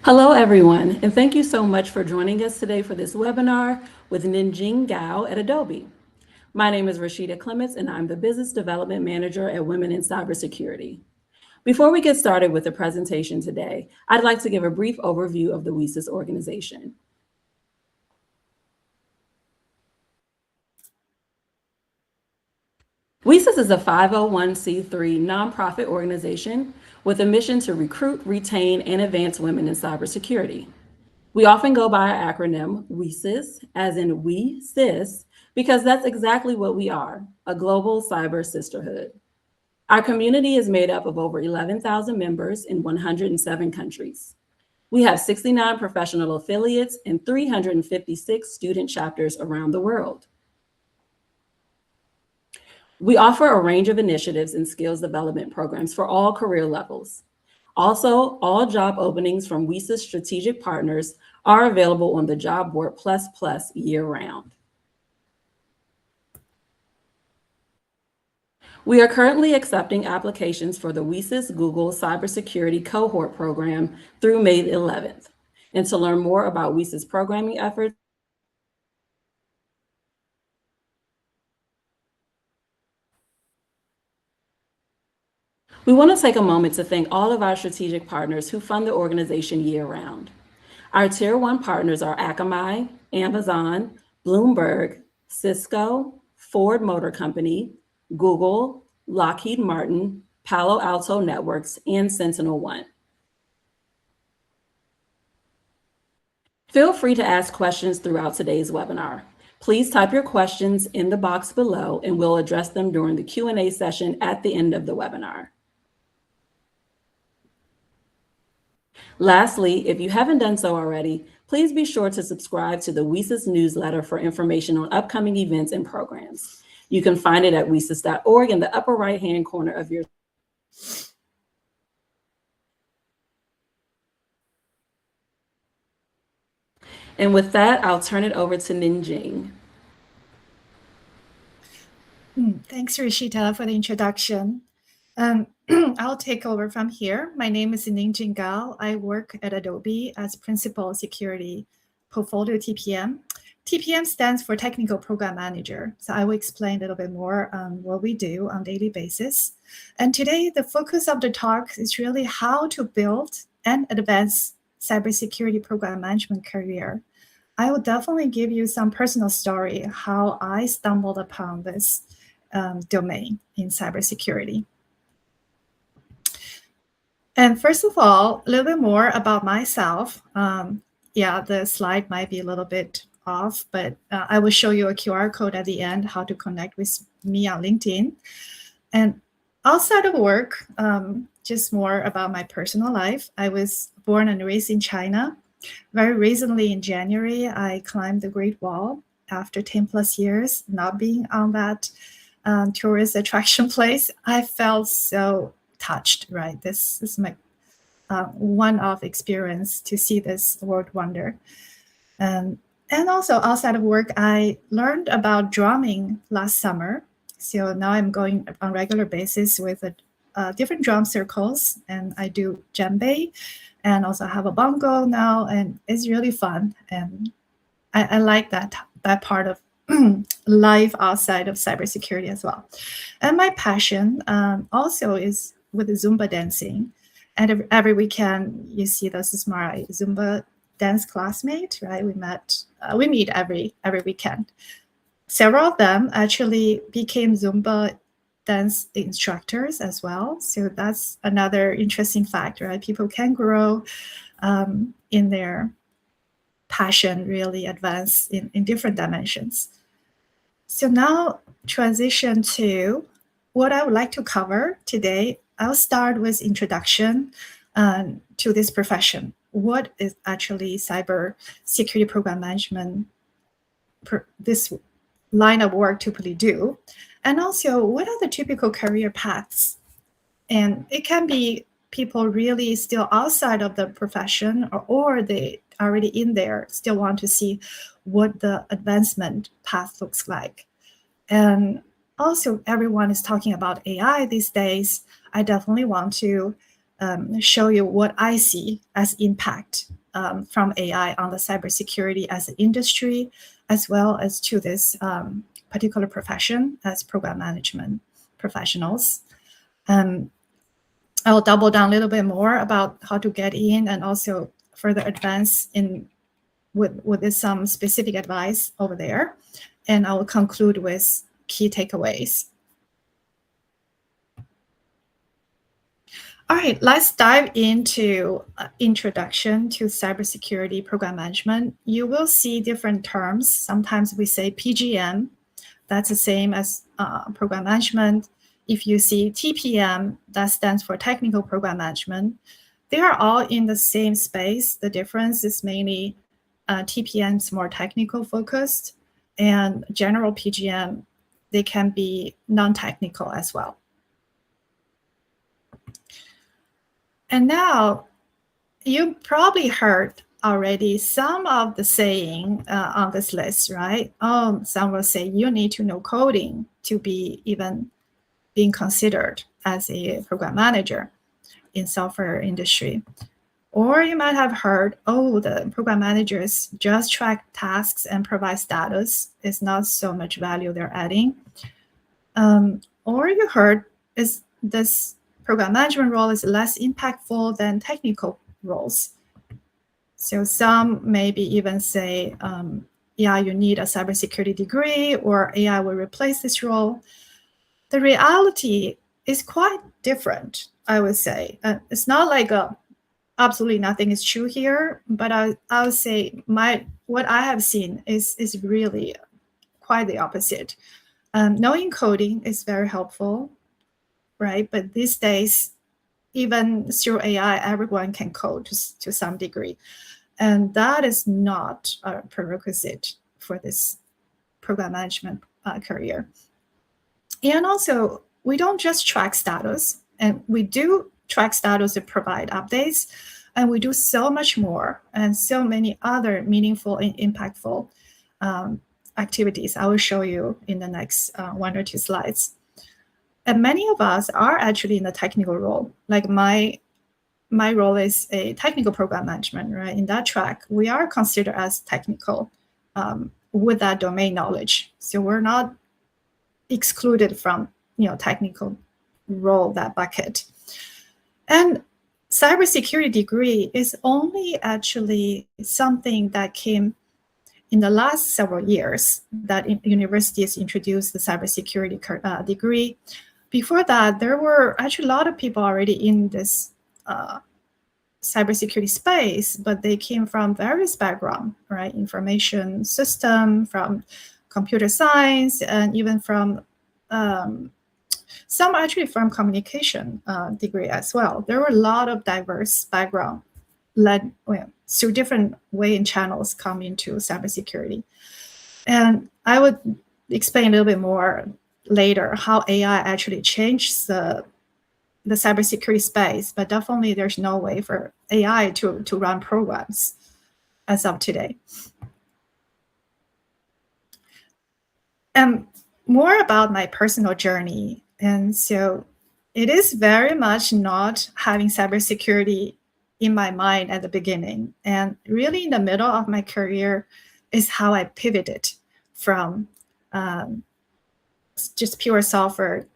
Hello, everyone, and thank you so much for joining us today for this webinar with Ningjing Gao at Adobe. My name is Rashida Clements, and I'm the Business Development Manager at Women in Cybersecurity. Before we get started with the presentation today, I'd like to give a brief overview of the WESIS organization. WESIS is a 501c3 nonprofit organization with a mission to recruit, retain, and advance women in cybersecurity. We often go by our acronym WESIS, as in We Sis, because that's exactly what we are, a global cyber sisterhood. Our community is made up of over 11,000 members in 107 countries. We have 69 professional affiliates and 356 student chapters around the world. We offer a range of initiatives and skills development programs for all career levels. Also, all job openings from WESIS strategic partners are available on the Job Board Plus year-round. We are currently accepting applications for the WESIS Google Cybersecurity Cohort Program through May 11th. And to learn more about WESIS programming efforts, we want to take a moment to thank all of our strategic partners who fund the organization year-round. Our Tier 1 partners are Akamai, Amazon, Bloomberg, Cisco, Ford Motor Company, Google, Lockheed Martin, Palo Alto Networks, and SentinelOne. Feel free to ask questions throughout today's webinar. Please type your questions in the box below and we'll address them during the Q&A session at the end of the webinar. Lastly, if you haven't done so already, please be sure to subscribe to the WESIS newsletter for information on upcoming events and programs. You can find it at wesis.org in the upper right-hand corner of your. And with that, I'll turn it over to Ningjing. Thanks, Rashida, for the introduction. I'll take over from here. My name is Ningjing Gao. I work at Adobe as Principal Security Portfolio TPM. TPM stands for Technical Program Manager. So I will explain a little bit more on what we do on a daily basis. And today, the focus of the talk is really how to build and advance cybersecurity program management career. I will definitely give you some personal story how I stumbled upon this domain in cybersecurity. And first of all, a little bit more about myself. Yeah, the slide might be a little bit off, but I will show you a QR code at the end, how to connect with me on LinkedIn. And outside of work, just more about my personal life. I was born and raised in China. Very recently in January, I climbed the Great Wall after 10 plus years not being on that tourist attraction place. I felt so touched, right? This is my one-off experience to see this world wonder. And also outside of work, I learned about drumming last summer. So now I'm going on a regular basis with different drum circles, and I do djembe and also have a bongo now, and it's really fun. And I like that part of life outside of cybersecurity as well. And my passion also is with Zumba dancing. And every weekend, you see this is my Zumba dance classmate, right? We meet every weekend. Several of them actually became Zumba dance instructors as well. So that's another interesting fact, right? People can grow in their passion, really advance in different dimensions. So now transition to what I would like to cover today. I'll start with introduction to this profession. What is actually cyber security program management, this line of work typically do? And also, what are the typical career paths? And it can be people really still outside of the profession, or they already in there, still want to see what the advancement path looks like. And also, everyone is talking about AI these days. I definitely want to show you what I see as impact from AI on the cybersecurity as an industry, as well as to this particular profession as program management professionals. I'll double down a little bit more about how to get in and also further advance in with some specific advice over there. And I will conclude with key takeaways. All right, let's dive into introduction to cybersecurity program management. You will see different terms. Sometimes we say PGM, that's the same as program management. If you see TPM, that stands for technical program management. They are all in the same space. The difference is mainly TPM is more technical focused, and general PGM, they can be non-technical as well. And now you probably heard already some of the saying on this list, right? Some will say you need to know coding to be even being considered as a program manager in software industry. Or you might have heard, the program managers just track tasks and provide status. It's not so much value they're adding. Or you heard, is this program management role is less impactful than technical roles. So some maybe even say, you need a cybersecurity degree, or AI will replace this role. The reality is quite different, I would say. It's not like absolutely nothing is true here, but I would say what I have seen is really quite the opposite. Knowing coding is very helpful, right? But these days, even through AI, everyone can code to some degree. And that is not a prerequisite for this program management career. And also, we don't just track status, and we do track status to provide updates, and we do so much more and so many other meaningful and impactful activities. I will show you in the next 1 or 2 slides. And many of us are actually in the technical role. Like my role is a technical program management, right? In that track, we are considered as technical with that domain knowledge. So we're not excluded from technical role, that bucket. And cybersecurity degree is only actually something that came in the last several years that universities introduced the cybersecurity degree. Before that, there were actually a lot of people already in this cybersecurity space, but they came from various backgrounds, right? Information system, from computer science, and even from some actually from communication degree as well. There were a lot of diverse background led through different way and channels come into cybersecurity. And I would explain a little bit more later how AI actually changed the cybersecurity space, but definitely there's no way for AI to run programs as of today. And more about my personal journey. And so it is very much not having cybersecurity in my mind at the beginning. And really in the middle of my career is how I pivoted from just pure software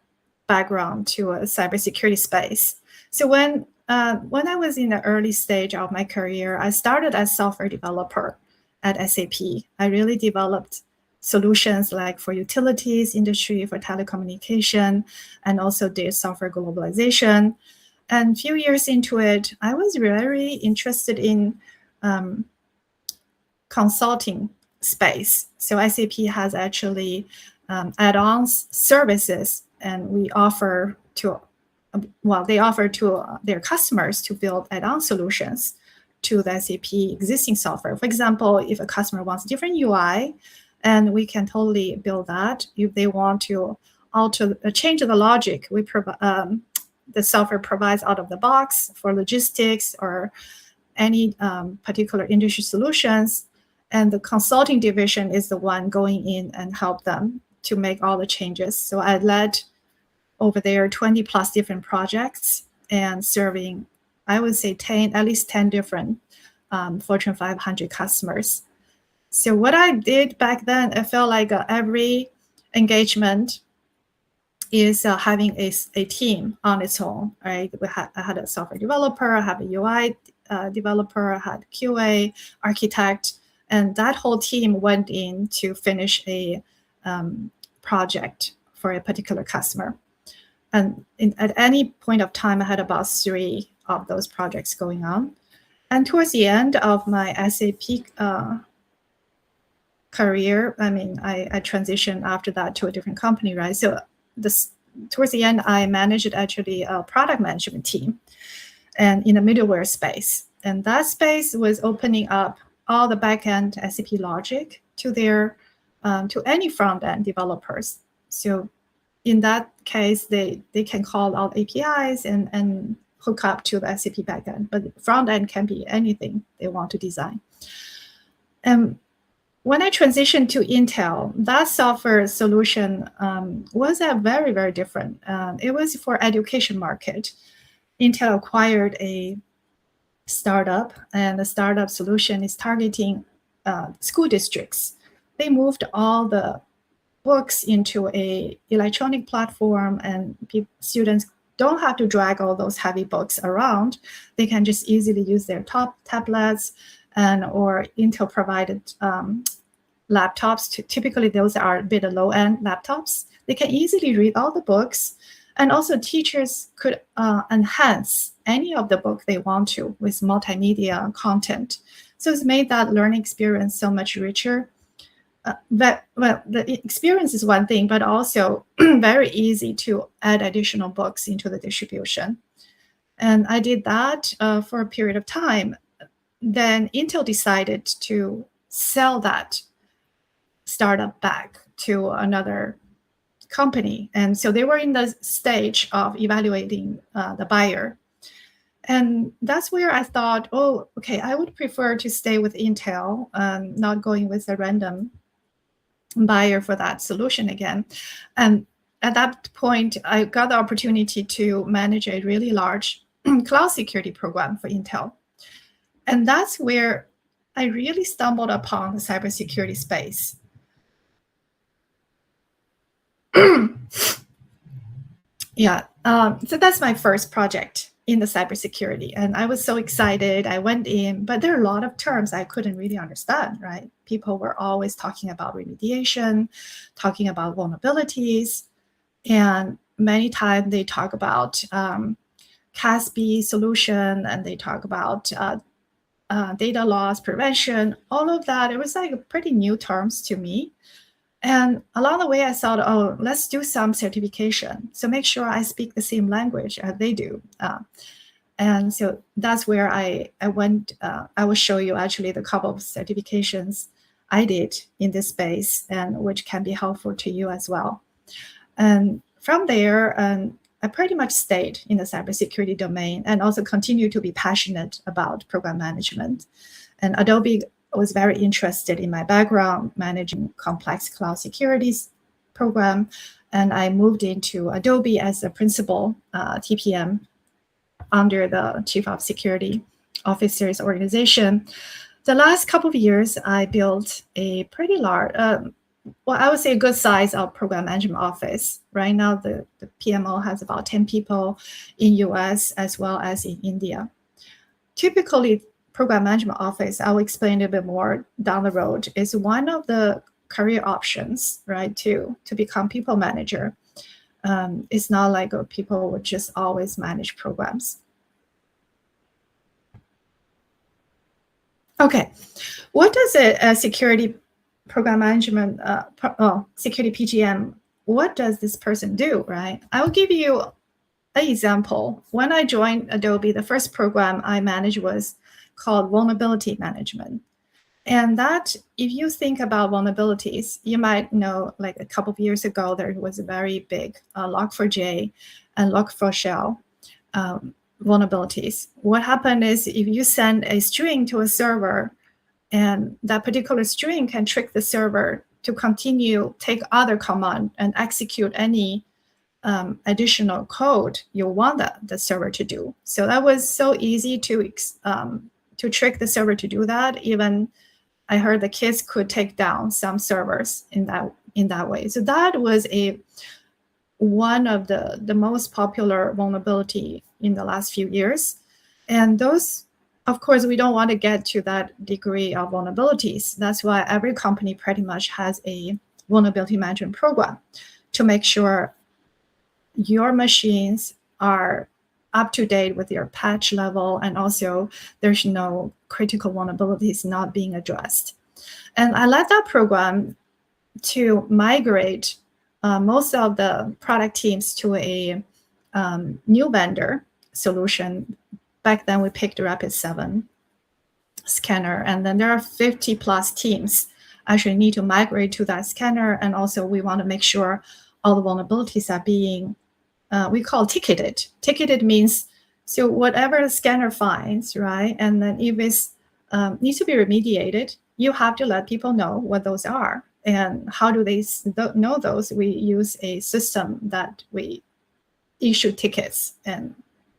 background to a cybersecurity space. So when I was in the early stage of my career, I started as software developer at SAP. I really developed solutions like for utilities industry, for telecommunication, and also did software globalization. And a few years into it, I was very interested in consulting space. So SAP has actually add-ons services, and we offer to, they offer to their customers to build add-on solutions to the SAP existing software. For example, if a customer wants different UI, and we can totally build that. If they want to change the logic, we provide the software provides out of the box for logistics or any particular industry solutions. And the consulting division is the one going in and help them to make all the changes. So I led over there 20 plus different projects and serving I would say at least 10 different Fortune 500 customers. So what I did back then, I felt like every engagement is having a team on its own, right? I had a software developer, I had a UI developer, I had QA, architect, and that whole team went in to finish a project for a particular customer. And at any point of time, I had about 3 of those projects going on. And towards the end of my SAP career, I transitioned after that to a different company, right? So towards the end, I managed actually a product management team and in the middleware space. And that space was opening up all the backend SAP logic to to any front-end developers. So in that case, they can call out APIs and hook up to the SAP backend, but front end can be anything they want to design. And when I transitioned to Intel, that software solution was very, very different. It was for education market. Intel acquired a startup, and the startup solution is targeting school districts. They moved all the books into a electronic platform, and students don't have to drag all those heavy books around. They can just easily use their tablets or Intel provided laptops. Typically, those are a bit low-end laptops. They can easily read all the books, and also teachers could enhance any of the book they want to with multimedia content. So it's made that learning experience so much richer. The experience is one thing, but also very easy to add additional books into the distribution. And I did that for a period of time. Then Intel decided to sell that startup back to another company. And so they were in the stage of evaluating the buyer. And that's where I thought, oh, okay, I would prefer to stay with Intel, not going with a random buyer for that solution again. And at that point, I got the opportunity to manage a really large cloud security program for Intel. And that's where I really stumbled upon the cybersecurity space. Yeah, so that's my first project in the cybersecurity. And I was so excited. I went in, but there are a lot of terms I couldn't really understand, right? People were always talking about remediation, talking about vulnerabilities. And many times they talk about CASB solution, and they talk about data loss prevention, all of that. It was like pretty new terms to me. And along the way, I thought, oh, let's do some certification. So make sure I speak the same language as they do. And so that's where I went. I will show you actually the couple of certifications I did in this space, and which can be helpful to you as well. And from there, I pretty much stayed in the cybersecurity domain and also continue to be passionate about program management. And Adobe was very interested in my background managing complex cloud securities program. And I moved into Adobe as a principal TPM under the Chief of Security Officers organization. The last couple of years, I built a pretty large, I would say a good size of program management office. Right now, the PMO has about 10 people in US as well as in India. Typically, program management office, I will explain a bit more down the road, is one of the career options, right, to become people manager. It's not like people would just always manage programs. Okay, what does a security program management, security PGM, what does this person do, right? I will give you an example. When I joined Adobe, the first program I managed was called vulnerability management. And that, if you think about vulnerabilities, you might know like a couple of years ago, there was a very big Log4j and Log4Shell vulnerabilities. What happened is if you send a string to a server, and that particular string can trick the server to continue, take other command and execute any additional code you want the server to do. So that was so easy to trick the server to do that. Even I heard the kids could take down some servers in that way. So that was one of the most popular vulnerability in the last few years. And those, of course, we don't want to get to that degree of vulnerabilities. That's why every company pretty much has a vulnerability management program to make sure your machines are up to date with your patch level, and also there's no critical vulnerabilities not being addressed. And I led that program to migrate most of the product teams to a new vendor solution. Back then we picked Rapid7 scanner, and then there are 50 plus teams actually need to migrate to that scanner. And also we want to make sure all the vulnerabilities are being, we call ticketed. Ticketed means, so whatever the scanner finds, right? And then if it needs to be remediated, you have to let people know what those are. And how do they know those? We use a system that we issue tickets, and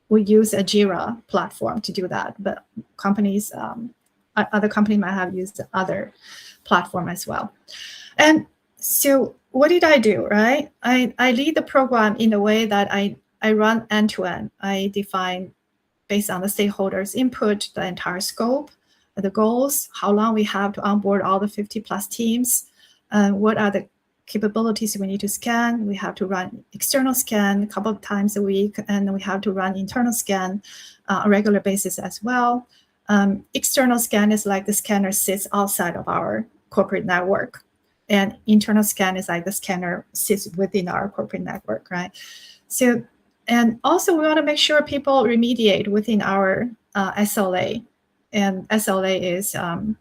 we use a Jira platform to do that. But companies, other companies might have used other platform as well. And so what did I do, right? I lead the program in a way that I run end-to-end. I define, based on the stakeholders' input, the entire scope, the goals, how long we have to onboard all the 50 plus teams, what are the capabilities we need to scan. We have to run external scan a couple of times a week, and we have to run internal scan on a regular basis as well. External scan is like the scanner sits outside of our corporate network, and internal scan is like the scanner sits within our corporate network, right? So, and also we want to make sure people remediate within our SLA, and SLA is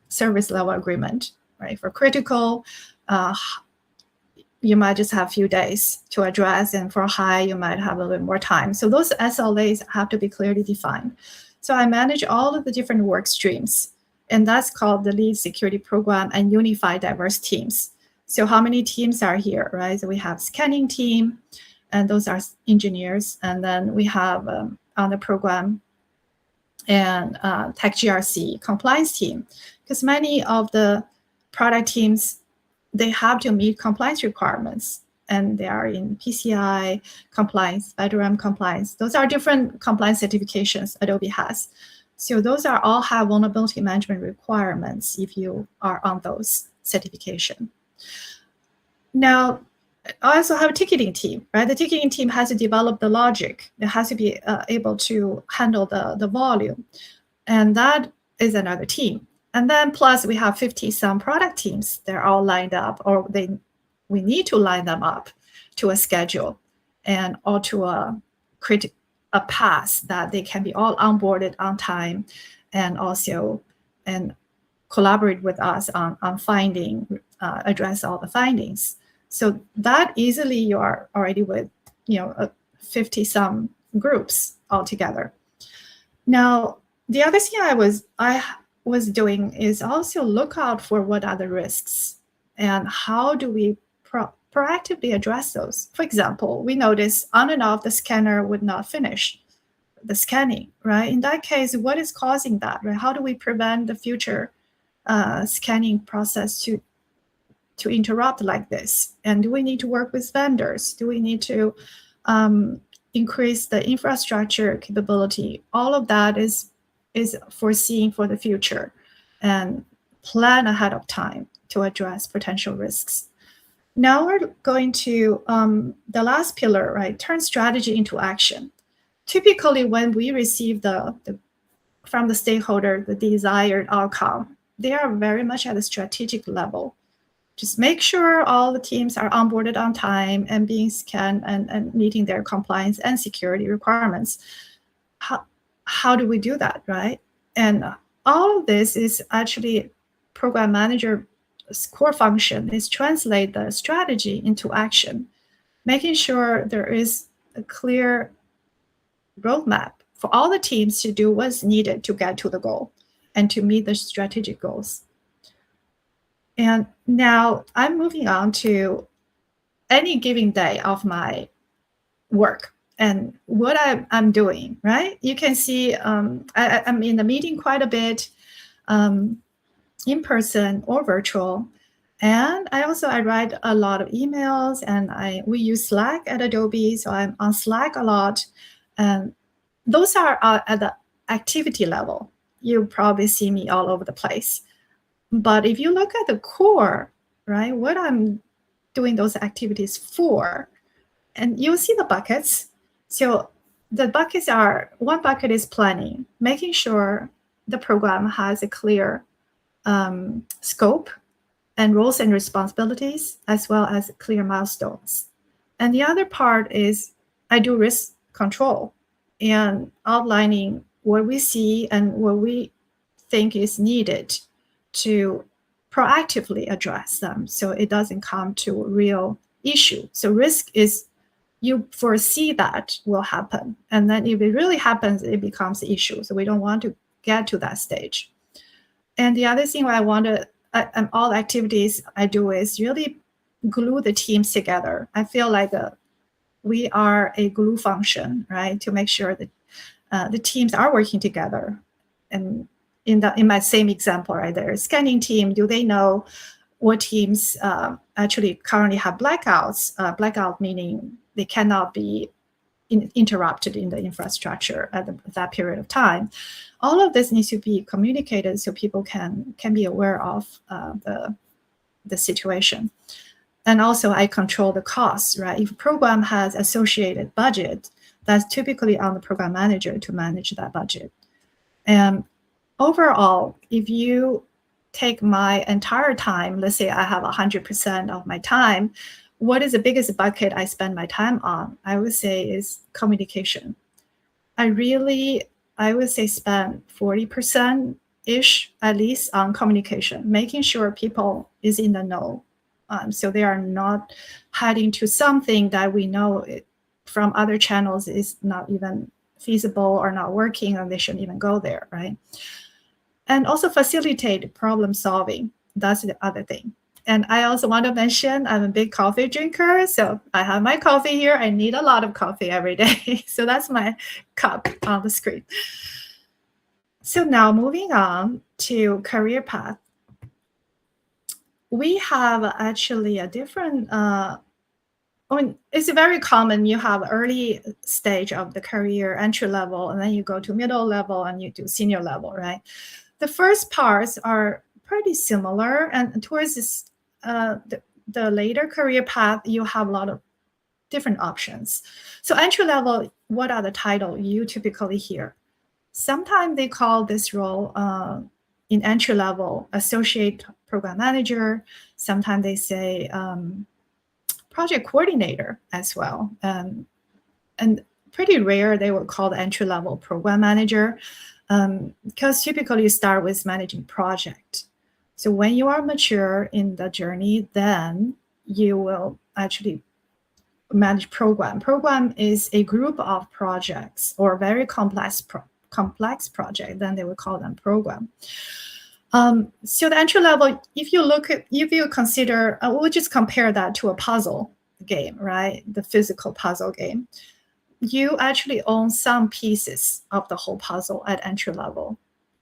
service level agreement, right? For critical, you might just have a few days to address, and for high, you might have a little bit more time. So those SLAs have to be clearly defined. So I manage all of the different work streams, and that's called the lead security program and unify diverse teams. So how many teams are here, right? So we have scanning team, and those are engineers. And then we have on the program and tech GRC compliance team, because many of the product teams, they have to meet compliance requirements, and they are in PCI compliance, FedRAMP compliance. Those are different compliance certifications Adobe has. So those are all have vulnerability management requirements if you are on those certification. Now, I also have a ticketing team, right? The ticketing team has to develop the logic. It has to be able to handle the volume. And that is another team. And then plus we have 50 some product teams. They're all lined up, or we need to line them up to a schedule and or to a path that they can be all onboarded on time, and also collaborate with us on finding, address all the findings. So that easily you are already with 50 some groups altogether. Now, the other thing I was doing is also look out for what are the risks and how do we proactively address those. For example, we notice on and off the scanner would not finish the scanning, right? In that case, what is causing that, right? How do we prevent the future scanning process to interrupt like this? And do we need to work with vendors? Do we need to increase the infrastructure capability? All of that is foreseeing for the future and plan ahead of time to address potential risks. Now we're going to the last pillar, right? Turn strategy into action. Typically, when we receive from the stakeholder the desired outcome, they are very much at the strategic level. Just make sure all the teams are onboarded on time and being scanned and meeting their compliance and security requirements. How do we do that, right? And all of this is actually program manager's core function is translate the strategy into action, making sure there is a clear roadmap for all the teams to do what's needed to get to the goal and to meet the strategic goals. And now I'm moving on to any given day of my work and what I'm doing, right? You can see I'm in the meeting quite a bit, in person or virtual. And I write a lot of emails, and we use Slack at Adobe, so I'm on Slack a lot. And those are at the activity level. You probably see me all over the place. But if you look at the core, right, what I'm doing those activities for, and you'll see the buckets. So the buckets are, one bucket is planning, making sure the program has a clear scope and roles and responsibilities, as well as clear milestones. And the other part is I do risk control and outlining what we see and what we think is needed to proactively address them so it doesn't come to a real issue. So risk is you foresee that will happen. And then if it really happens, it becomes an issue. So we don't want to get to that stage. And the other thing all activities I do is really glue the teams together. I feel like we are a glue function, right? To make sure that the teams are working together. And in my same example right there, scanning team, do they know what teams actually currently have blackouts? Blackout meaning they cannot be interrupted in the infrastructure at that period of time. All of this needs to be communicated so people can be aware of the situation. And also I control the costs, right? If a program has associated budget, that's typically on the program manager to manage that budget. And overall, if you take my entire time, let's say I have 100% of my time, what is the biggest bucket I spend my time on? I would say is communication. I would say spend 40%-ish at least on communication, making sure people is in the know. So they are not heading to something that we know from other channels is not even feasible or not working, and they shouldn't even go there, right? And also facilitate problem solving. That's the other thing. And I also want to mention I'm a big coffee drinker. So I have my coffee here. I need a lot of coffee every day. So that's my cup on the screen. So now moving on to career path. We have actually a different, it's very common. You have early stage of the career, entry level, and then you go to middle level and you do senior level, right? The first parts are pretty similar, and towards this, the later career path, you have a lot of different options. So entry level, what are the title you typically hear? Sometimes they call this role in entry level associate program manager. Sometimes they say project coordinator as well. And pretty rare they will call the entry level program manager because typically you start with managing project. So when you are mature in the journey, then you will actually manage program. Program is a group of projects or very complex project, then they will call them program. So the entry level, if you consider, we'll just compare that to a puzzle game, right? The physical puzzle game. You actually own some pieces of the whole puzzle at entry level.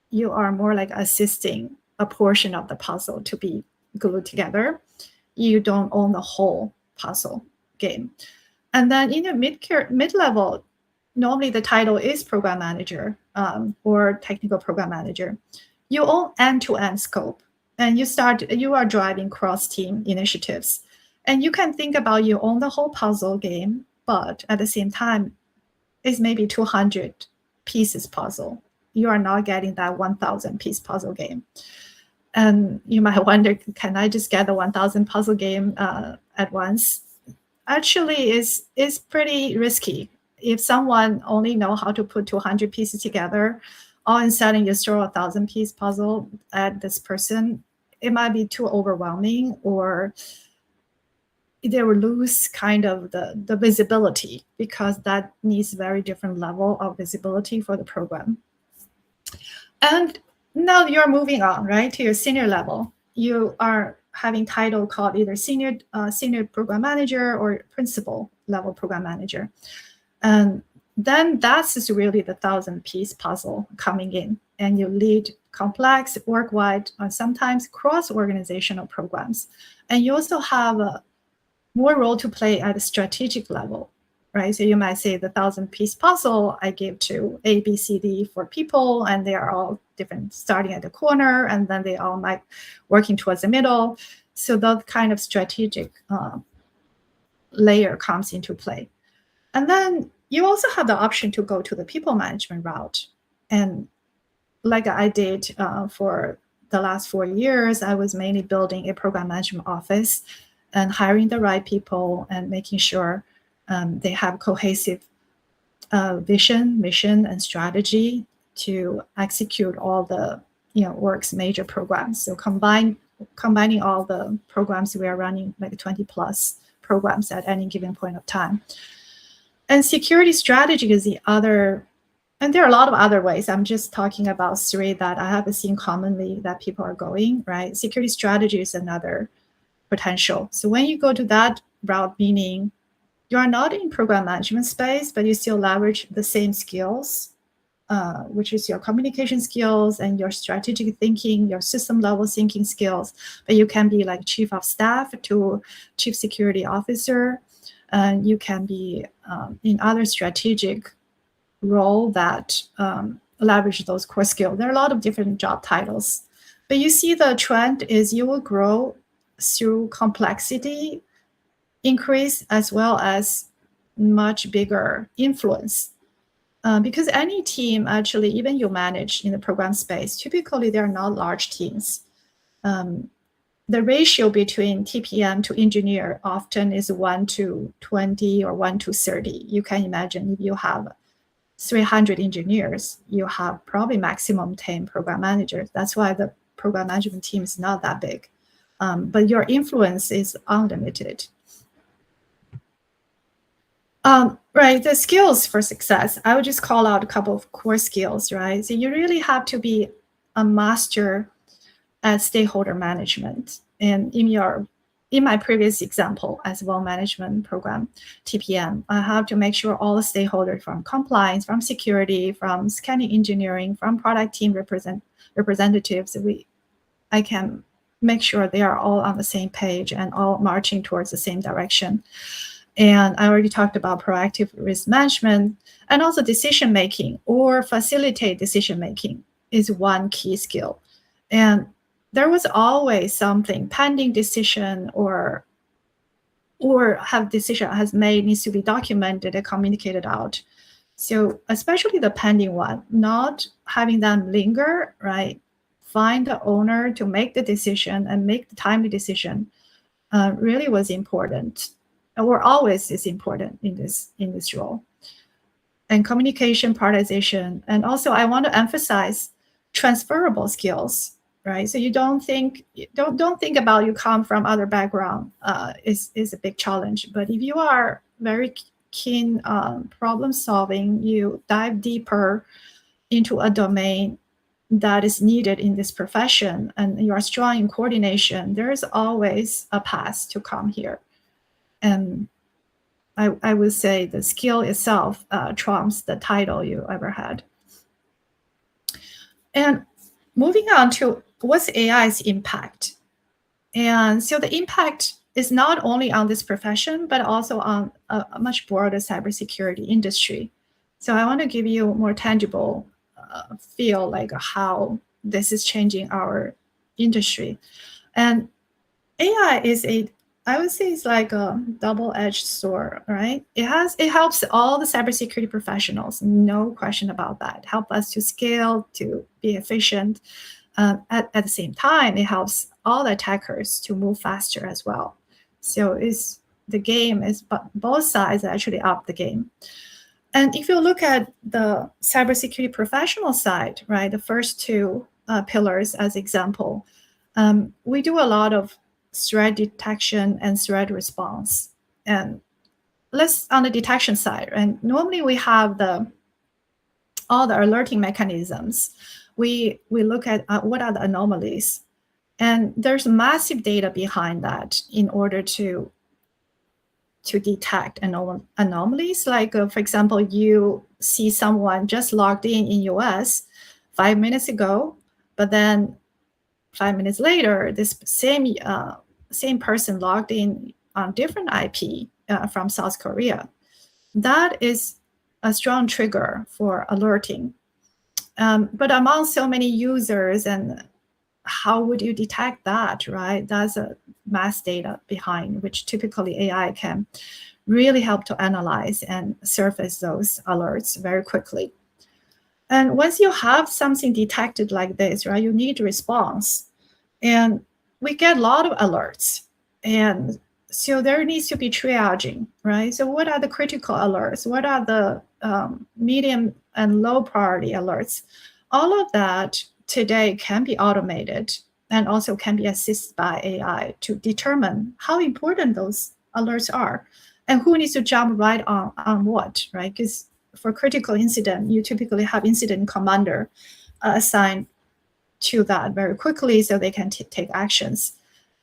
You are more like assisting a portion of the puzzle to be glued together. You don't own the whole puzzle game. And then in the mid-level, normally the title is program manager or technical program manager. You own end-to-end scope, and you are driving cross-team initiatives. And you can think about you own the whole puzzle game, but at the same time, it's maybe 200 pieces puzzle. You are not getting that 1,000 piece puzzle game. And you might wonder, can I just get the 1,000 puzzle game at once? Actually, is pretty risky. If someone only know how to put 200 pieces together, all of a sudden you throw 1,000 piece puzzle at this person, it might be too overwhelming, or they will lose kind of the visibility, because that needs very different level of visibility for the program. And now you're moving on, right, to your senior level. You are having title called either senior program manager or principal level program manager. And then that's really the 1,000-piece puzzle coming in, and you lead complex, work-wide, or sometimes cross-organizational programs. And you also have more role to play at a strategic level, right? So you might say the 1,000-piece puzzle I give to A, B, C, D for people, and they are all different, starting at the corner, and then they all might working towards the middle. So that kind of strategic layer comes into play. And then you also have the option to go to the people management route. And like I did for the last 4 years, I was mainly building a program management office and hiring the right people and making sure they have cohesive vision, mission, and strategy to execute all the work's major programs. So combining all the programs, we are running like 20 plus programs at any given point of time. And security strategy is the other, and there are a lot of other ways. I'm just talking about 3 that I have seen commonly that people are going, right? Security strategy is another potential. So when you go to that route, meaning you are not in program management space, but you still leverage the same skills, which is your communication skills and your strategic thinking, your system level thinking skills. But you can be like chief of staff to chief security officer. And you can be in other strategic role that leverage those core skills. There are a lot of different job titles. But you see the trend is you will grow through complexity increase as well as much bigger influence. Because any team, actually, even you manage in the program space, typically they're not large teams. The ratio between TPM to engineer often is 1 to 20 or 1 to 30. You can imagine if you have 300 engineers, you have probably maximum 10 program managers. That's why the program management team is not that big. But your influence is unlimited. Right, the skills for success, I would just call out a couple of core skills, right? So you really have to be a master at stakeholder management. And in my previous example as well management program, TPM, I have to make sure all the stakeholders from compliance, from security, from scanning engineering, from product team representatives, I can make sure they are all on the same page and all marching towards the same direction. And I already talked about proactive risk management, and also decision making or facilitate decision making is one key skill. And there was always something pending decision or have decision has made needs to be documented and communicated out. So especially the pending one, not having them linger, right? Find the owner to make the decision and make the timely decision really was important, or always is important in this role. And communication, prioritization, and also I want to emphasize transferable skills, right? So you don't think about you come from other background is a big challenge. But if you are very keen on problem solving, you dive deeper into a domain that is needed in this profession, and you are strong in coordination, there is always a path to come here. And I would say the skill itself trumps the title you ever had. And moving on to what's AI's impact. And so the impact is not only on this profession, but also on a much broader cybersecurity industry. So I want to give you a more tangible feel like how this is changing our industry. And AI is I would say it's like a double-edged sword, right? It helps all the cybersecurity professionals, no question about that. Help us to scale, to be efficient. At the same time, it helps all the attackers to move faster as well. So the game is, but both sides actually up the game. And if you look at the cybersecurity professional side, right, the first 2 pillars as example, we do a lot of threat detection and threat response. And let's on the detection side, and normally we have all the alerting mechanisms. We look at what are the anomalies, and there's massive data behind that in order to to detect anomalies. Like, for example, you see someone just logged in US 5 minutes ago, but then 5 minutes later, this same person logged in on different IP from South Korea. That is a strong trigger for alerting. But among so many users, and how would you detect that, right? That's a mass data behind, which typically AI can really help to analyze and surface those alerts very quickly. And once you have something detected like this, right, you need response. And we get a lot of alerts. And so there needs to be triaging, right? So what are the critical alerts? What are the medium and low priority alerts? All of that today can be automated and also can be assisted by AI to determine how important those alerts are and who needs to jump right on what, right? Because for critical incident, you typically have incident commander assigned to that very quickly so they can take actions.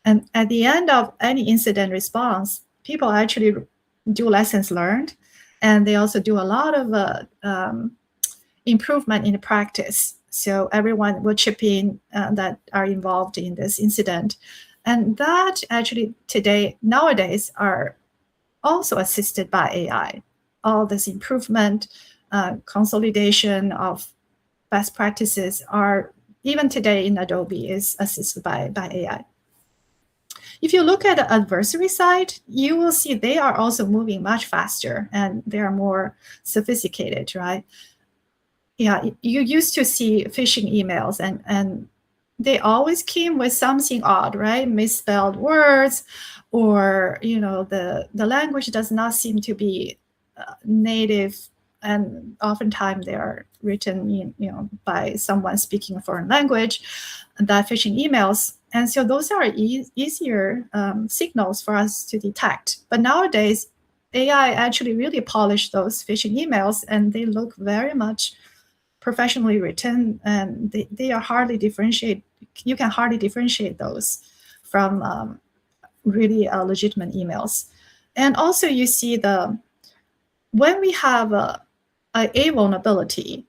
And at the end of any incident response, people actually do lessons learned, and they also do a lot of improvement in the practice. So everyone will chip in that are involved in this incident. And that actually nowadays are also assisted by AI. All this improvement, consolidation of best practices are, even today in Adobe, is assisted by AI. If you look at the adversary side, you will see they are also moving much faster and they are more sophisticated, right? Yeah, you used to see phishing emails and they always came with something odd, right? Misspelled words, or the language does not seem to be native, and oftentimes they are written by someone speaking a foreign language, that phishing emails. And so those are easier signals for us to detect. But nowadays, AI actually really polish those phishing emails, and they look very much professionally written, and they are hardly differentiate. You can hardly differentiate those from really legitimate emails. And also, you see when we have a vulnerability,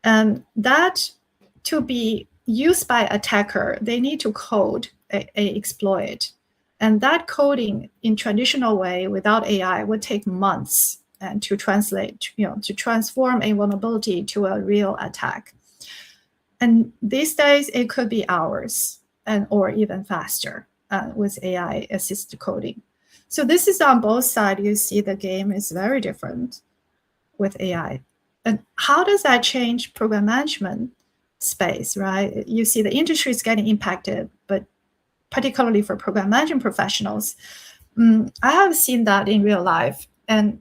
and that to be used by attacker, they need to code a exploit, and that coding in traditional way without AI would take months and to translate, to transform a vulnerability to a real attack. And these days, it could be hours or even faster with AI assisted coding. So this is on both sides. You see the game is very different with AI. And how does that change program management space, right? You see the industry is getting impacted, but particularly for program management professionals, I have seen that in real life. And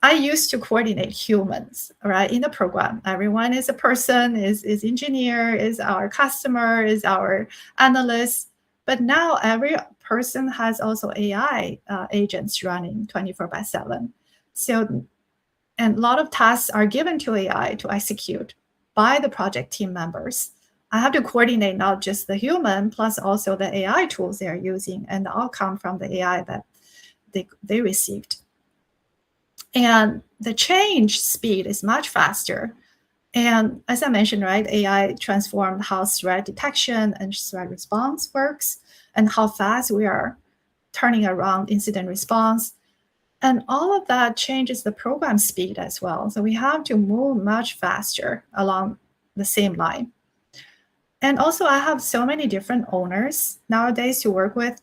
I used to coordinate humans, right? In the program, everyone is a person, is engineer, is our customer, is our analyst. But now every person has also AI agents running 24/7. So, and a lot of tasks are given to AI to execute by the project team members. I have to coordinate not just the human, plus also the AI tools they are using and the outcome from the AI that they received. And the change speed is much faster. And as I mentioned, right, AI transformed how threat detection and threat response works, and how fast we are turning around incident response. And all of that changes the program speed as well. So we have to move much faster along the same line. And also, I have so many different owners nowadays to work with.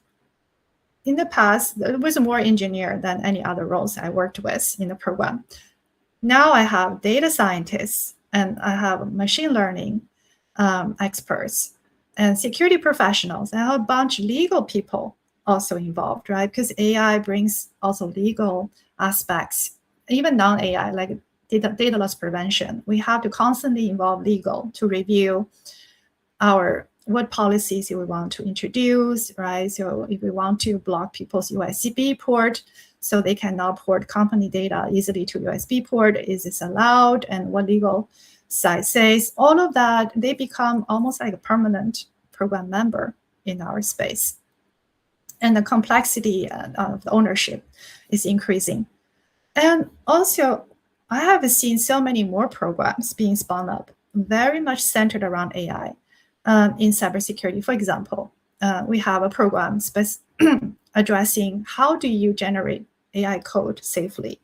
In the past, there was more engineer than any other roles I worked with in the program. Now I have data scientists, and I have machine learning experts and security professionals. I have a bunch of legal people also involved, right? Because AI brings also legal aspects, even non-AI, like data loss prevention. We have to constantly involve legal to review what policies we want to introduce, right? So if we want to block people's USB port so they cannot port company data easily to USB port, is this allowed? And what legal side says, all of that, they become almost like a permanent program member in our space. and the complexity of the ownership is increasing. And also, I have seen so many more programs being spun up, very much centered around AI in cybersecurity. For example, we have a program addressing how do you generate AI code safely.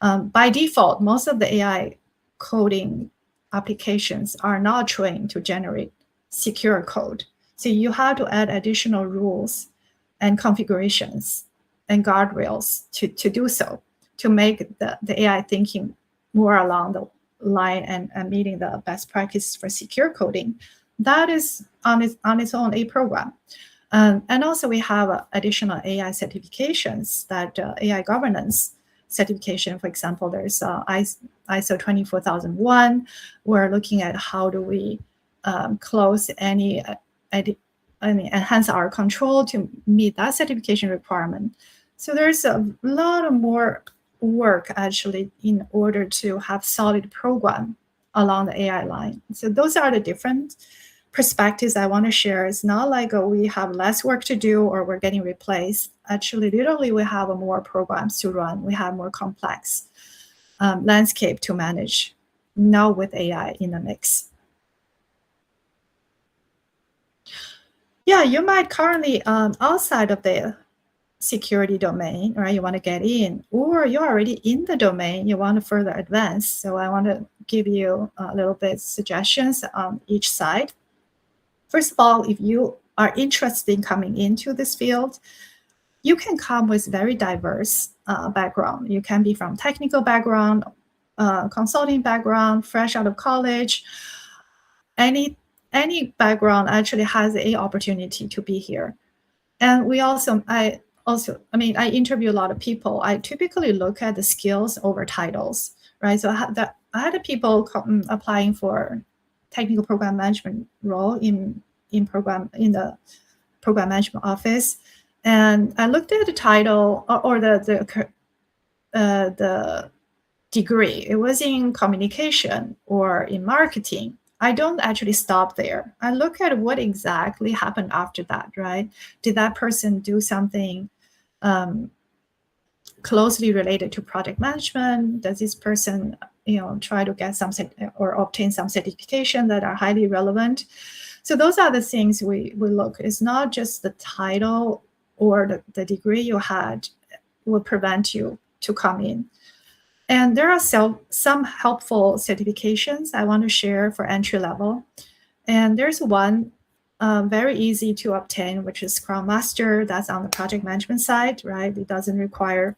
By default, most of the AI coding applications are not trained to generate secure code. So you have to add additional rules and configurations and guardrails to do so, to make the AI thinking more along the line and meeting the best practice for secure coding. That is on its own a program. And also we have additional AI certifications, that AI governance certification. For example, there's ISO 24001. We're looking at how do we close any enhance our control to meet that certification requirement. So there's a lot of more work actually in order to have solid program along the AI line. So those are the different perspectives I want to share. It's not like we have less work to do or we're getting replaced. Actually, literally, we have more programs to run. We have more complex landscape to manage now with AI in the mix. Yeah, you might currently outside of the security domain, right? You want to get in, or you're already in the domain, you want to further advance. So I want to give you a little bit suggestions on each side. First of all, if you are interested in coming into this field, you can come with very diverse background. You can be from technical background, consulting background, fresh out of college. Any background actually has a opportunity to be here. And I interview a lot of people. I typically look at the skills over titles, right? So I had people applying for technical program management role in the program management office, and I looked at the title or the degree. It was in communication or in marketing. I don't actually stop there. I look at what exactly happened after that, right? Did that person do something closely related to project management? Does this person, try to get some or obtain some certification that are highly relevant? So those are the things we look. It's not just the title or the degree you had will prevent you to come in. And there are some helpful certifications I want to share for entry level. And there's one very easy to obtain, which is Scrum Master. That's on the project management side, right? It doesn't require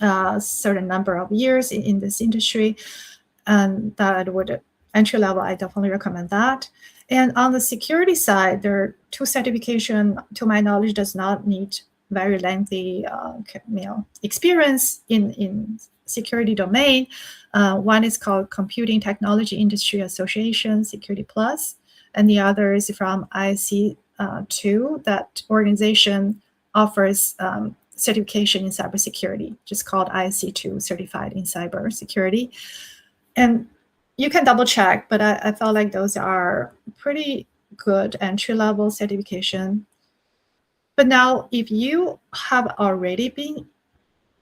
a certain number of years in this industry. And that would, entry level, I definitely recommend that. And on the security side, there are two certification, to my knowledge, does not need very lengthy experience in security domain. One is called Computing Technology Industry Association Security Plus, and the other is from IC2. That organization offers certification in cybersecurity, just called IC2, Certified in Cybersecurity. And you can double check, but I felt like those are pretty good entry-level certification. But now, if you have already been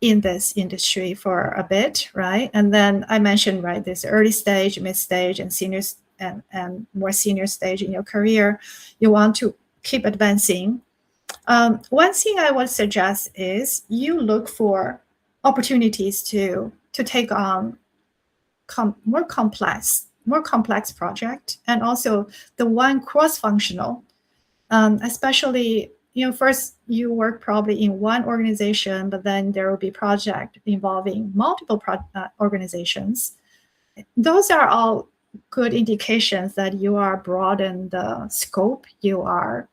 in this industry for a bit, right? And then I mentioned, right, this early stage, mid stage, and senior and more senior stage in your career, you want to keep advancing. One thing I would suggest is you look for opportunities to take on more complex project, and also the one cross-functional, especially, first you work probably in one organization, but then there will be project involving multiple organizations. Those are all good indications that you are broaden the scope. You are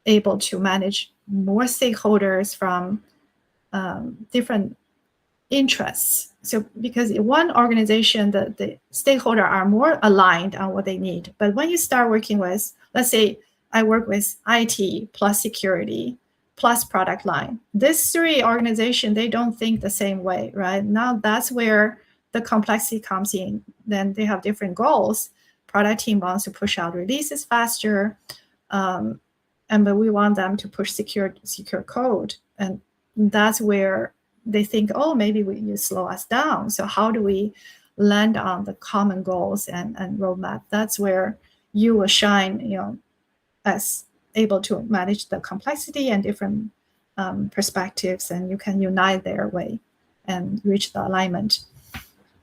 able to manage more stakeholders from different interests. So because in one organization, the stakeholder are more aligned on what they need. But when you start working with, let's say I work with IT plus security plus product line, these three organizations, they don't think the same way, right? Now that's where the complexity comes in. Then they have different goals. Product team wants to push out releases faster. but we want them to push secure code, and that's where they think, oh, maybe you slow us down. So how do we land on the common goals and roadmap? That's where you will shine, as able to manage the complexity and different perspectives, and you can unite their way and reach the alignment.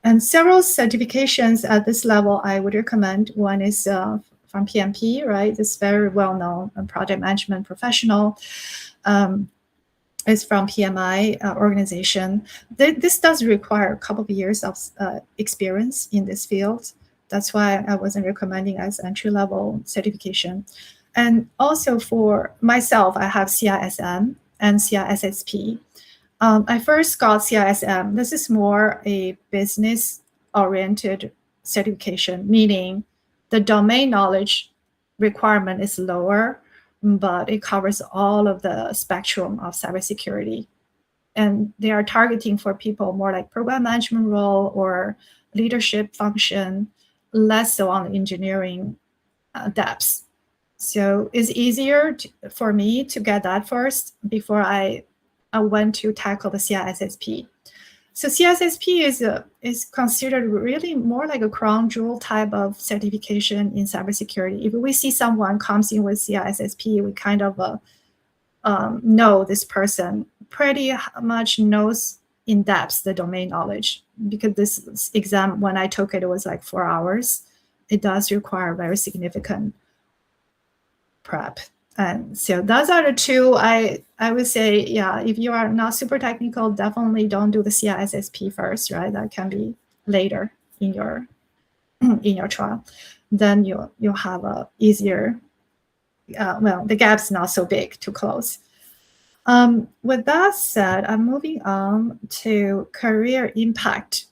And several certifications at this level I would recommend. One is from PMP, right? This very well-known project management professional. Is from PMI organization. This does require a couple of years of experience in this field. That's why I wasn't recommending as entry-level certification. And also for myself, I have CISM and CISSP. I first got CISM. This is more a business-oriented certification, meaning the domain knowledge requirement is lower, but it covers all of the spectrum of cybersecurity. And they are targeting for people more like program management role or leadership function, less so on the engineering depths. So it's easier for me to get that first before I went to tackle the CISSP. So CISSP is considered really more like a crown jewel type of certification in cybersecurity. If we see someone comes in with CISSP, we kind of know this person pretty much knows in depth the domain knowledge, because this exam, when I took it, it was like 4 hours. It does require very significant prep. And so those are the two I would say, yeah, if you are not super technical, definitely don't do the CISSP first, right? That can be later in your trial. Then you'll have a easier, well, the gap's not so big to close. With that said, I'm moving on to career impact.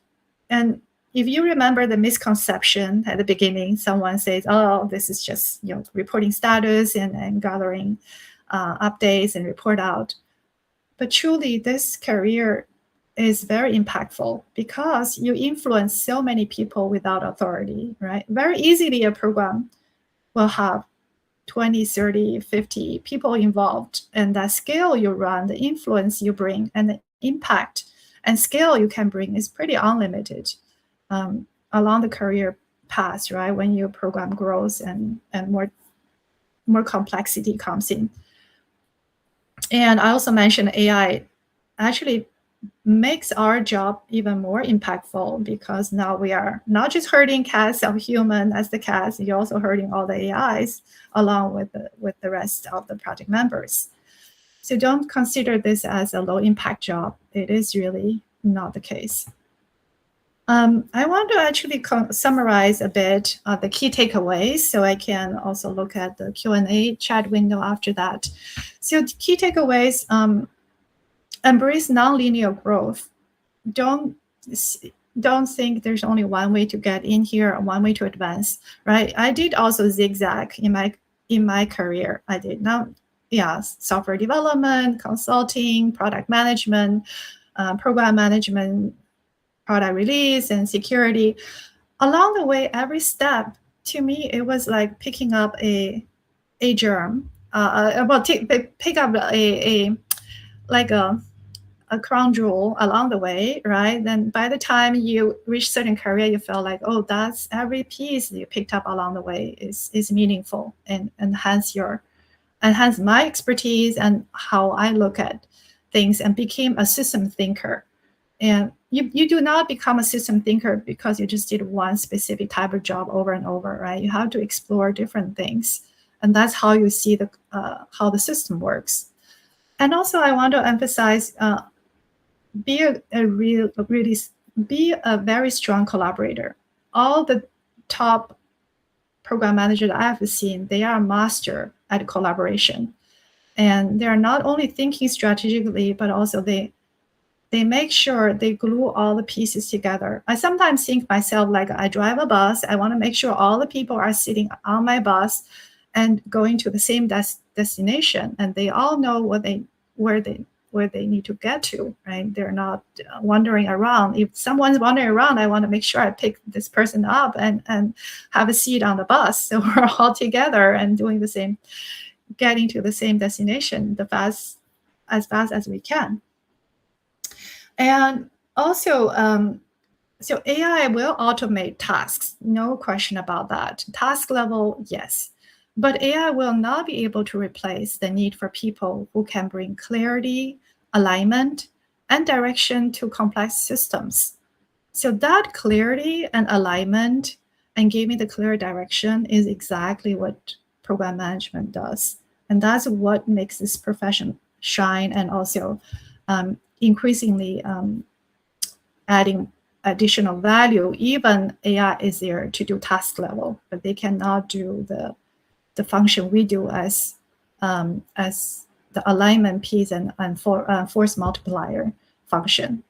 And if you remember the misconception at the beginning, someone says, oh, this is just reporting status and gathering updates and report out. But truly, this career is very impactful because you influence so many people without authority, right? Very easily, a program will have 20, 30, 50 people involved. And that scale you run, the influence you bring, and the impact and scale you can bring is pretty unlimited. Along the career path, right? When your program grows and more complexity comes in. And I also mentioned AI actually makes our job even more impactful, because now we are not just herding cats of human as the cats, you're also herding all the AIs along with the rest of the project members. So don't consider this as a low impact job. It is really not the case. I want to actually summarize a bit the key takeaways, so I can also look at the Q&A chat window after that. So the key takeaways, embrace nonlinear growth. Don't think there's only one way to get in here or one way to advance, right? I did also zigzag in my career. I did not, software development, consulting, product management, program management, product release, and security. Along the way, every step, to me, it was like picking up a germ. Pick up a crown jewel along the way, right? Then by the time you reach certain career, you feel like, oh, that's every piece you picked up along the way is meaningful and enhance my expertise and how I look at things, and became a system thinker. And you do not become a system thinker because you just did one specific type of job over and over, right? You have to explore different things, and that's how you see how the system works. And also, I want to emphasize, be a very strong collaborator. All the top program managers I have seen, they are master at collaboration, and they are not only thinking strategically, but also they make sure they glue all the pieces together. I sometimes think myself, like, I drive a bus. I want to make sure all the people are sitting on my bus and going to the same destination, and they all know where they need to get to, right? They're not wandering around. If someone's wandering around, I want to make sure I pick this person up and have a seat on the bus, so we're all together and doing the same. getting to the same destination as fast as we can. And also, so AI will automate tasks, no question about that. Task level, yes. But AI will not be able to replace the need for people who can bring clarity, alignment, and direction to complex systems. So that clarity and alignment and giving the clear direction is exactly what program management does. And that's what makes this profession shine, and also increasingly adding additional value. Even AI is there to do task level, but they cannot do the function we do as the alignment piece and force multiplier function.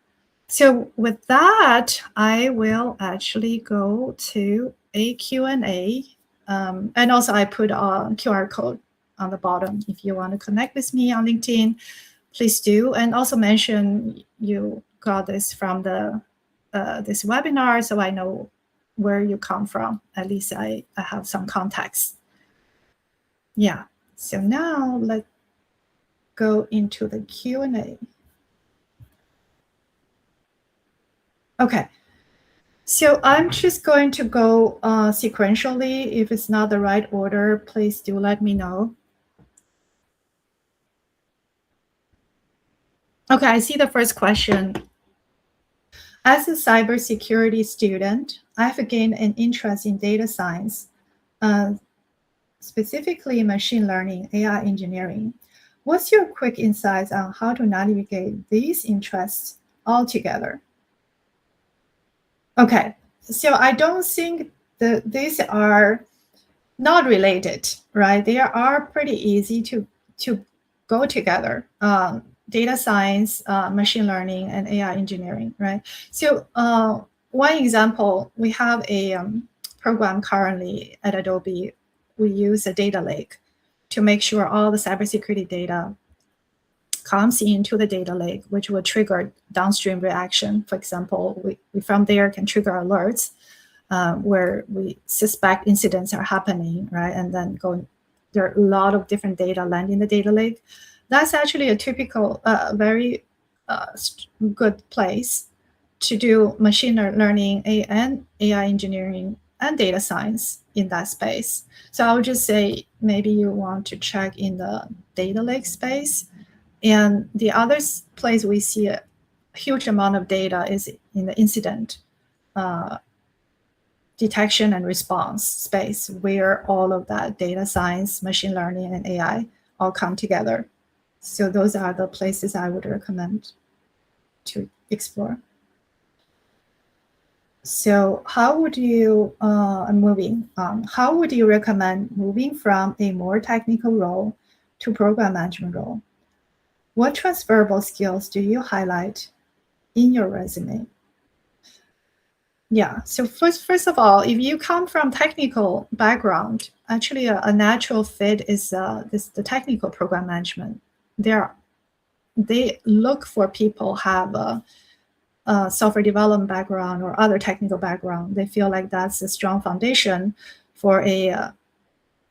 So with that, I will actually go to a Q&A. And also I put a QR code on the bottom. If you want to connect with me on LinkedIn, please do. And also mention you got this from this webinar, so I know where you come from. At least I have some context. Yeah, so now let's go into the Q&A. Okay, so I'm just going to go sequentially. If it's not the right order, please do let me know. Okay, I see the first question. As a cybersecurity student, I've gained an interest in data science, specifically machine learning, AI engineering. What's your quick insights on how to navigate these interests all together? Okay, so I don't think these are not related, right? They are pretty easy to go together. Data science, machine learning, and AI engineering, right? So one example, we have a program currently at Adobe. We use a data lake to make sure all the cybersecurity data comes into the data lake, which will trigger downstream reaction. For example, we from there can trigger alerts where we suspect incidents are happening, right? And then there are a lot of different data land in the data lake. That's actually a typical, very good place to do machine learning and AI engineering and data science in that space. So I would just say maybe you want to check in the data lake space. And the other place we see a huge amount of data is in the incident detection and response space, where all of that data science, machine learning, and AI all come together. So those are the places I would recommend to explore. So how would you, how would you recommend moving from a more technical role to program management role? What transferable skills do you highlight in your resume? Yeah, so first of all, if you come from technical background, actually a natural fit is the technical program management. They look for people have a software development background or other technical background. They feel like that's a strong foundation for a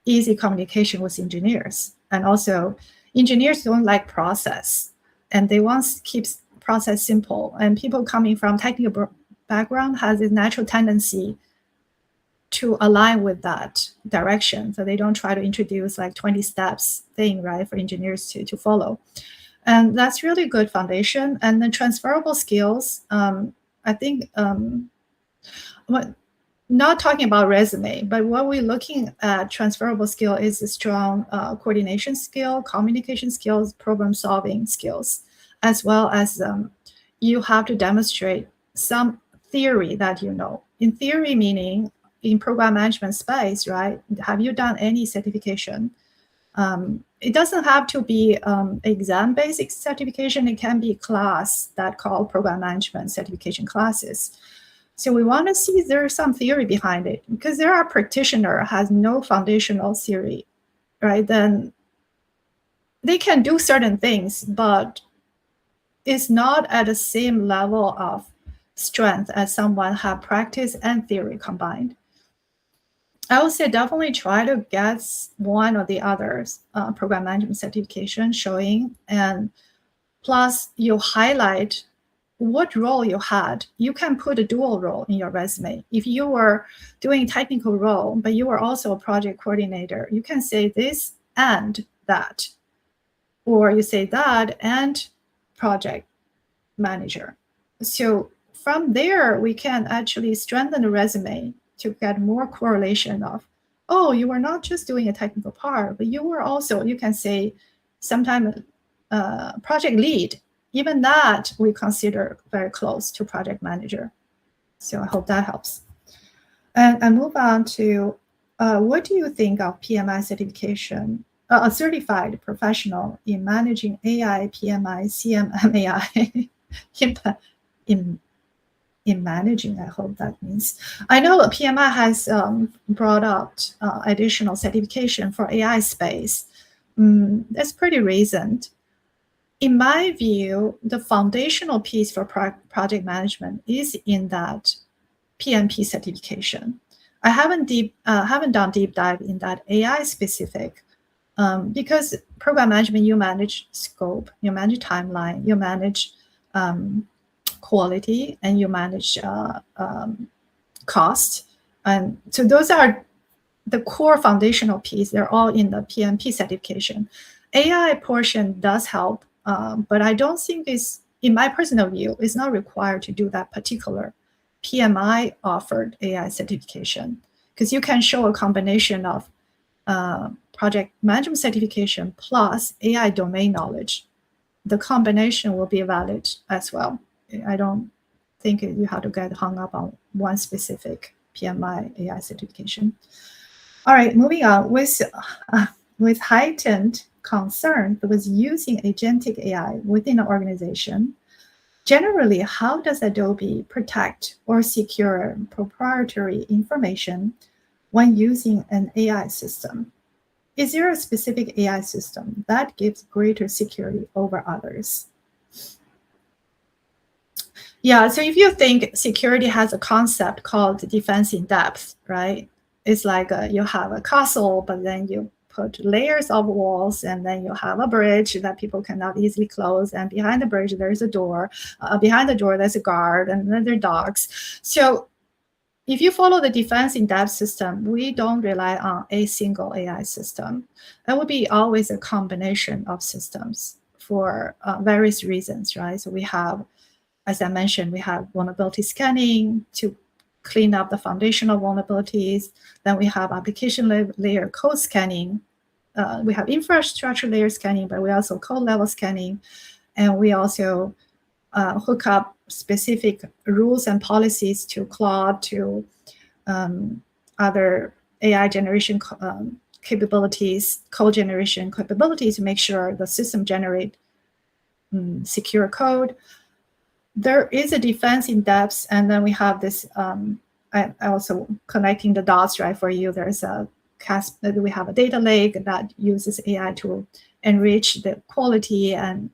easy communication with engineers. And also, engineers don't like process, and they want to keep process simple. And people coming from technical background has a natural tendency to align with that direction. So they don't try to introduce like 20 steps thing, right, for engineers to follow. And that's really good foundation. And the transferable skills, I think, not talking about resume, but what we're looking at transferable skill is a strong coordination skill, communication skills, problem solving skills, as well as you have to demonstrate some theory that you know. In theory, meaning in program management space, right? Have you done any certification? It doesn't have to be exam-based certification. It can be class that called program management certification classes. So we want to see if there's some theory behind it, because there are practitioner has no foundational theory, right? Then they can do certain things, but it's not at the same level of strength as someone have practice and theory combined. I would say definitely try to get one or the other program management certification showing, and plus you highlight what role you had. You can put a dual role in your resume. If you were doing technical role, but you were also a project coordinator, you can say this and that, or you say that and project manager. So from there, we can actually strengthen the resume to get more correlation of, oh, you were not just doing a technical part, but you were also, you can say, sometimes project lead. Even that we consider very close to project manager. So I hope that helps. And I move on to what do you think of PMI certification, a certified professional in managing AI, PMI, CMMAI in managing, I hope that means. I know PMI has brought out additional certification for AI space. That's pretty recent. In my view, the foundational piece for project management is in that PMP certification. I haven't done deep dive in that AI specific because program management, you manage scope, you manage timeline, you manage quality, and you manage cost. And so those are the core foundational piece. They're all in the PMP certification. AI portion does help, but I don't think it's, in my personal view, it's not required to do that particular PMI offered AI certification, because you can show a combination of project management certification plus AI domain knowledge. The combination will be valid as well. I don't think you have to get hung up on one specific PMI AI certification. All right, moving on. With heightened concern with using agentic AI within an organization, generally, how does Adobe protect or secure proprietary information when using an AI system? Is there a specific AI system that gives greater security over others? Yeah, so if you think security has a concept called defense in depth, right? It's like you have a castle, but then you put layers of walls, and then you have a bridge that people cannot easily close. And behind the bridge, there's a door. Behind the door, there's a guard, and then there are dogs. So if you follow the defense in depth system, we don't rely on a single AI system. It will be always a combination of systems for various reasons, right? So we have, as I mentioned, we have vulnerability scanning to clean up the foundational vulnerabilities. Then we have application layer code scanning. We have infrastructure layer scanning, but we also code level scanning. And we also hook up specific rules and policies to Claude, to other AI generation capabilities, code generation capabilities to make sure the system generate secure code. There is a defense in depth, and then we have this. I also connecting the dots, right? For you, there's we have a data lake that uses AI to enrich the quality and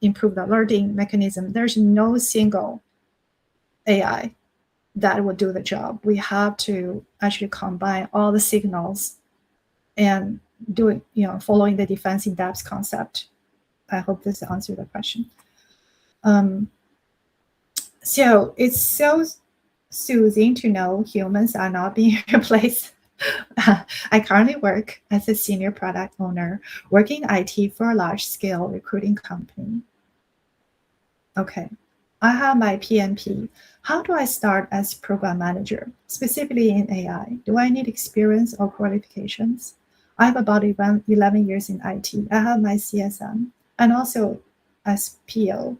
improve the alerting mechanism. There's no single AI that will do the job. We have to actually combine all the signals and do it, following the defense in depth concept. I hope this answered the question. So it's so soothing to know humans are not being replaced. I currently work as a senior product owner, working IT for a large-scale recruiting company. Okay, I have my PMP. How do I start as program manager, specifically in AI? Do I need experience or qualifications? I have about 11 years in IT. I have my CSM and also as PO.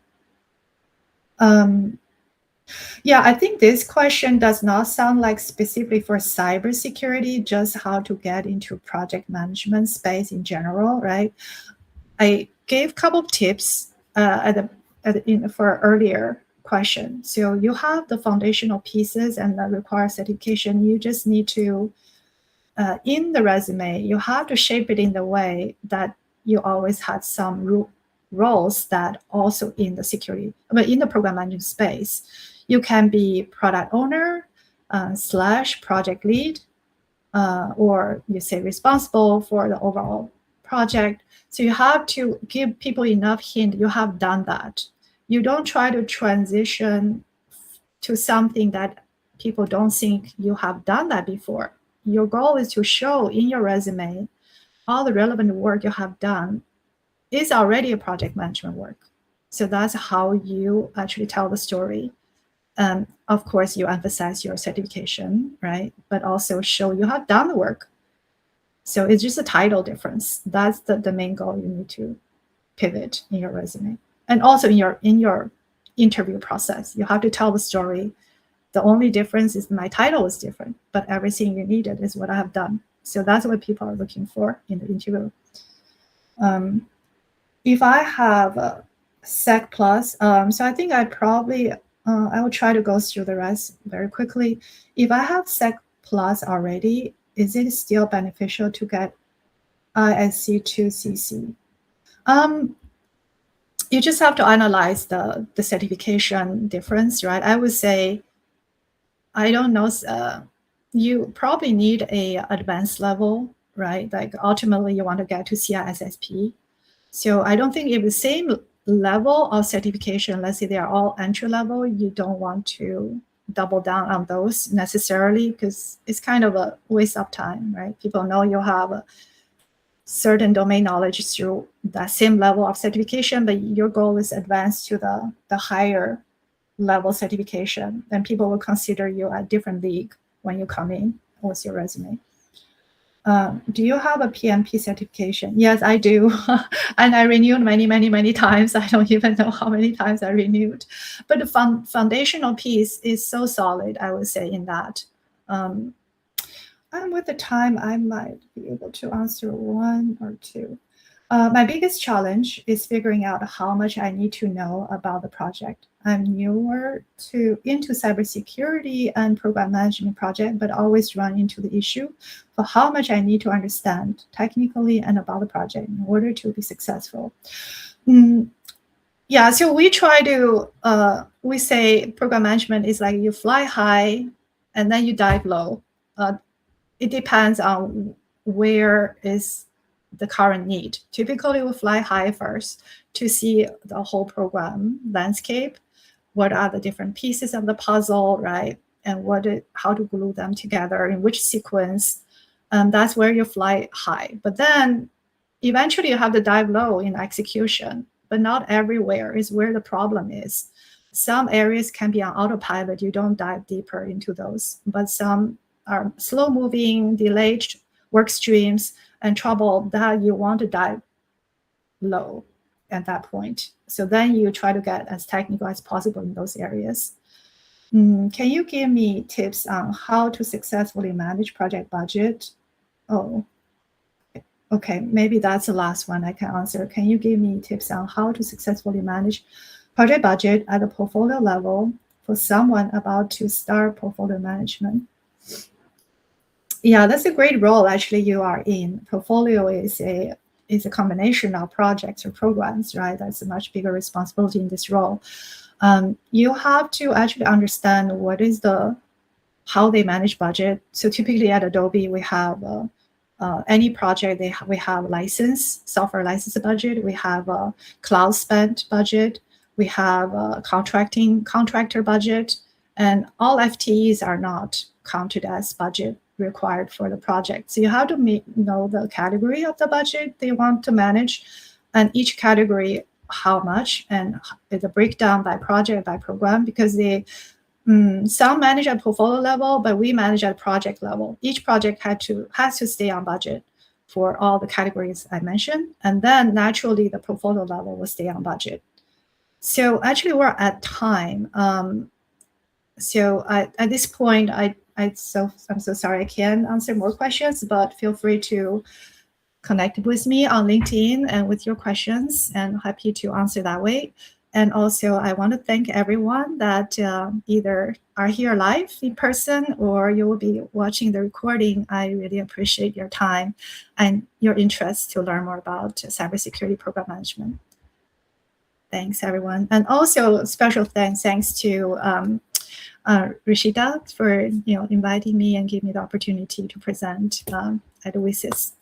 Yeah, I think this question does not sound like specifically for cybersecurity, just how to get into project management space in general, right? I gave a couple of tips for earlier question. So you have the foundational pieces and the required certification. You just need to, in the resume, you have to shape it in the way that you always had some roles that also in the security, but in the program management space. You can be product owner / project lead, or you say responsible for the overall project. So you have to give people enough hint you have done that. You don't try to transition to something that people don't think you have done that before. Your goal is to show in your resume all the relevant work you have done is already a project management work. So that's how you actually tell the story. Of course, you emphasize your certification, right? But also show you have done the work. So it's just a title difference. That's the main goal you need to pivot in your resume. And also in your interview process, you have to tell the story. The only difference is my title is different, but everything you needed is what I have done. So that's what people are looking for in the interview. If I have a Sec Plus, so I think I probably, I will try to go through the rest very quickly. If I have Sec Plus already, is it still beneficial to get ISC2CC? You just have to analyze the certification difference, right? I would say, I don't know, you probably need a advanced level, right? Like ultimately you want to get to CISSP. So I don't think if the same level of certification, let's say they are all entry level, you don't want to double down on those necessarily, because it's kind of a waste of time, right? People know you have a certain domain knowledge through that same level of certification, but your goal is advanced to the higher level certification, then people will consider you a different league when you come in with your resume. Do you have a PMP certification? Yes, I do. And I renewed many times. I don't even know how many times I renewed. But the foundational piece is so solid, I would say, in that. And with the time, I might be able to answer one or two. My biggest challenge is figuring out how much I need to know about the project. I'm newer into cybersecurity and program management project, but always run into the issue for how much I need to understand technically and about the project in order to be successful. Yeah, so we try to, we say program management is like you fly high and then you dive low. It depends on where is the current need. Typically, we fly high first to see the whole program landscape. What are the different pieces of the puzzle, right? And how to glue them together, in which sequence. That's where you fly high. But then eventually you have to dive low in execution, but not everywhere is where the problem is. Some areas can be on autopilot. You don't dive deeper into those, but some are slow moving, delayed work streams and trouble that you want to dive low at that point. So then you try to get as technical as possible in those areas. Can you give me tips on how to successfully manage project budget? Oh, okay, maybe that's the last one I can answer. Can you give me tips on how to successfully manage project budget at a portfolio level for someone about to start portfolio management? Yeah, that's a great role actually you are in. Portfolio is a combination of projects or programs, right? That's a much bigger responsibility in this role. You have to actually understand what is how they manage budget. So typically at Adobe, we have any project, we have software license budget, we have a cloud spend budget, we have a contractor budget, and all FTEs are not counted as budget required for the project. So you have to know the category of the budget they want to manage, and each category how much, and the breakdown by project, by program, because some manage at portfolio level, but we manage at project level. Each project has to stay on budget for all the categories I mentioned, and then naturally the portfolio level will stay on budget. So actually we're at time. So at this point, I'm so sorry I can't answer more questions, but feel free to connect with me on LinkedIn and with your questions, and happy to answer that way. And also, I want to thank everyone that either are here live in person or you will be watching the recording. I really appreciate your time and your interest to learn more about cybersecurity program management. Thanks, everyone. And also, special thanks to Rishita for inviting me and giving me the opportunity to present at WSIS.